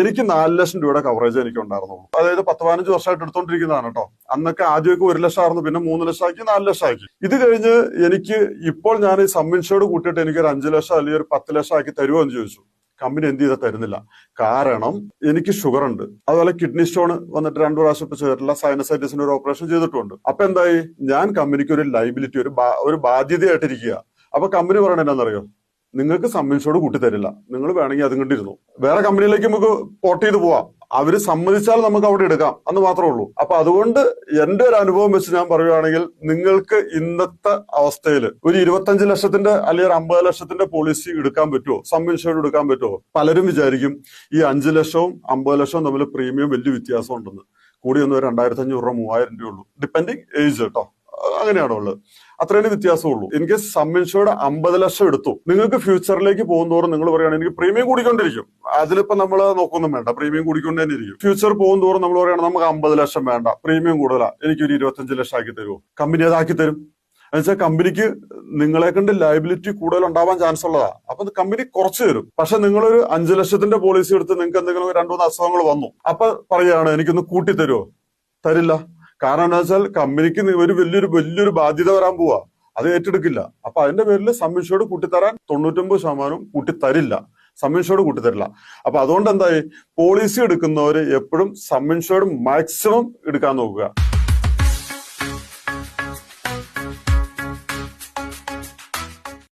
എനിക്ക് 4 ലക്ഷം രൂപയുടെ കവറേജ് എനിക്ക് ഉണ്ടായിരുന്നുള്ളൂ. അതായത് 10-15 വർഷമായിട്ട് എടുത്തോണ്ടിരിക്കുന്നതാണ് കേട്ടോ. അന്നൊക്കെ ആദ്യമൊക്കെ 1 ലക്ഷം ആയിരുന്നു, പിന്നെ 3 ലക്ഷം ആക്കി, 4 ലക്ഷം ആക്കി. ഇത് കഴിഞ്ഞ് എനിക്ക് ഇപ്പോൾ ഞാൻ ഈ സം ഇൻഷുർഡ് കൂട്ടിയിട്ട് എനിക്ക് ഒരു 5 ലക്ഷം അല്ലെങ്കിൽ ഒരു 10 ലക്ഷം ആക്കി തരുമോ എന്ന് ചോദിച്ചു. കമ്പനി എന്ത് ചെയ്താൽ തരുന്നില്ല. കാരണം എനിക്ക് ഷുഗർ ഉണ്ട്, അതുപോലെ കിഡ്നി സ്റ്റോൺ വന്നിട്ട് 2 പ്രാവശ്യം ഇപ്പൊ ചെയ്തിട്ടില്ല, സൈനസൈറ്റിസിന് ഒരു ഓപ്പറേഷൻ ചെയ്തിട്ടുണ്ട്. അപ്പൊ എന്തായി, ഞാൻ കമ്പനിക്ക് ഒരു ലൈബിലിറ്റി, ഒരു ബാധ്യതയായിട്ടിരിക്കുക. അപ്പൊ കമ്പനി പറയണത് എന്താണെന്നറിയോ, നിങ്ങൾക്ക് സം ഇൻഷുർഡ് കൂട്ടി തരില്ല, നിങ്ങൾ വേണമെങ്കിൽ അതും കണ്ടിരുന്നു, വേറെ കമ്പനിയിലേക്ക് നമുക്ക് പോർട്ട് ചെയ്ത് പോവാം, അവര് സമ്മതിച്ചാൽ നമുക്ക് അവിടെ എടുക്കാം എന്ന് മാത്രമേ ഉള്ളൂ. അപ്പൊ അതുകൊണ്ട് എന്റെ ഒരു അനുഭവം വെച്ച് ഞാൻ പറയുകയാണെങ്കിൽ, നിങ്ങൾക്ക് ഇന്നത്തെ അവസ്ഥയിൽ ഒരു 25 ലക്ഷത്തിന്റെ അല്ലെങ്കിൽ ഒരു 50 ലക്ഷത്തിന്റെ പോളിസി എടുക്കാൻ പറ്റുമോ, സം ഇൻഷുർഡ് എടുക്കാൻ പറ്റുമോ? പലരും വിചാരിക്കും ഈ 5 ലക്ഷവും 50 ലക്ഷവും തമ്മിൽ പ്രീമിയം വലിയ വ്യത്യാസം ഉണ്ടെന്ന്. കൂടി ഒന്ന് 2500 രൂപ 3000 രൂപ ഉള്ളൂ, ഡിപ്പെൻഡിങ് ഏജ് കേട്ടോ. അങ്ങനെയാണോ ഉള്ളത്? അത്രയും വ്യത്യാസമുള്ളൂ. എനിക്ക് സം ഇൻഷുർഡ് 50 ലക്ഷം എടുത്തു, നിങ്ങൾക്ക് ഫ്യൂച്ചറിലേക്ക് പോകുന്നതോറും നിങ്ങൾ പറയുകയാണെങ്കിൽ എനിക്ക് പ്രീമിയം കൂടിക്കൊണ്ടിരിക്കും. അതിലിപ്പോ നമ്മൾ നോക്കൊന്നും വേണ്ട, പ്രീമിയം കൂടിക്കൊണ്ട് തന്നെ ഇരിക്കും. ഫ്യൂച്ചർ പോകുന്നതോറും നമ്മൾ പറയുകയാണ് നമുക്ക് 50 ലക്ഷം വേണ്ട, പ്രീമിയം കൂടുതലാ, എനിക്ക് ഒരു 25 ലക്ഷം ആക്കി തരുമോ? കമ്പനി അതാക്കി തരും. എന്നുവെച്ചാൽ കമ്പനിക്ക് നിങ്ങളെ കണ്ട് ലയബിലിറ്റി കൂടുതൽ ഉണ്ടാവാൻ ചാൻസ് ഉള്ളതാ. അപ്പൊ കമ്പനി കുറച്ച് തരും. പക്ഷെ നിങ്ങളൊരു 5 ലക്ഷത്തിന്റെ പോളിസി എടുത്ത് നിങ്ങൾക്ക് എന്തെങ്കിലും 2-3 അസുഖങ്ങൾ വന്നു, അപ്പൊ പറയുകയാണ് എനിക്കൊന്ന് കൂട്ടി തരുമോ? തരില്ല. കാരണം എന്താ വെച്ചാൽ കമ്പനിക്ക് ഒരു വലിയൊരു ബാധ്യത വരാൻ പോവാ, അത് ഏറ്റെടുക്കില്ല. അപ്പൊ അതിന്റെ പേരിൽ സം ഇൻഷുർഡ് കൂട്ടിത്തരാൻ 99% കൂട്ടിത്തരില്ല, സം ഇൻഷുർഡ് കൂട്ടിത്തരില്ല. അപ്പൊ അതുകൊണ്ട് എന്തായി, പോളിസി എടുക്കുന്നവര് എപ്പോഴും സം ഇൻഷുർഡ് മാക്സിമം എടുക്കാൻ നോക്കുക.